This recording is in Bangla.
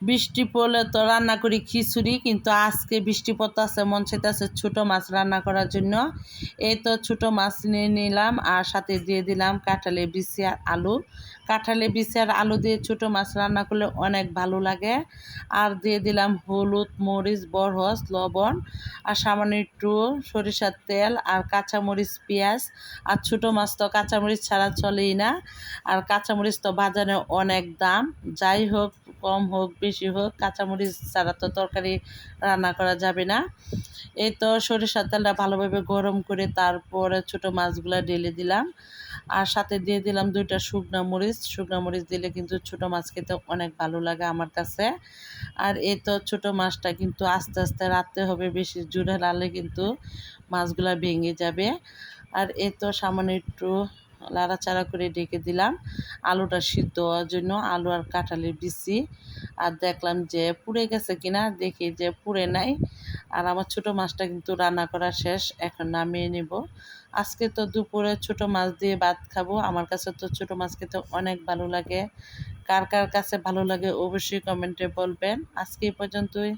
বৃষ্টি পড়লে তো রান্না করি খিচুড়ি, কিন্তু আজকে বৃষ্টি পড়তেছে, মন চাইতেছে ছোটো মাছ রান্না করার জন্য। এই তো ছোটো মাছ নিয়ে নিলাম আর সাথে দিয়ে দিলাম কাঁঠালের বিচি আর আলু। কাঁঠালের বিচি আর আলু দিয়ে ছোটো মাছ রান্না করলে অনেক ভালো লাগে। আর দিয়ে দিলাম হলুদ, মরিচ, বরহস, লবণ আর সামান্য একটু সরিষার তেল আর কাঁচামরিচ, পেঁয়াজ। আর ছোটো মাছ তো কাঁচামরিচ ছাড়া চলেই না, আর কাঁচামরিচ তো বাজারে অনেক দাম। যাই হোক, কম হোক বেশি হোক, কাঁচামরিচ ছাড়া তো তরকারি রান্না করা যাবে না। এই তো সরিষার তেলটা ভালোভাবে গরম করে তারপরে ছোটো মাছগুলো ঢেলে দিলাম আর সাথে দিয়ে দিলাম 2টা শুকনা মরিচ। শুকনা মরিচ দিলে কিন্তু ছোটো মাছ খেতে অনেক ভালো লাগে আমার কাছে। আর এই তো ছোটো মাছটা কিন্তু আস্তে আস্তে রাখতে হবে, বেশি জোরে রাখলে কিন্তু মাছগুলো ভেঙে যাবে। আর এই তো সামান্য একটু লাড়াচাড়া করে ঢেকে দিলাম আলুটা সিদ্ধ হওয়ার জন্য, আলু আর কাঁঠালের বিচি। আর দেখলাম যে পুড়ে গেছে কিনা, দেখি যে পুড়ে নাই। আর আমার ছোটো মাছটা কিন্তু রান্না করা শেষ, এখন নামিয়ে নেব। আজকে তো দুপুরে ছোটো মাছ দিয়ে ভাত খাবো। আমার কাছে তো ছোটো মাছ খেতে অনেক ভালো লাগে। কার কার কাছে ভালো লাগে অবশ্যই কমেন্টে বলবেন। আজকে এই পর্যন্তই।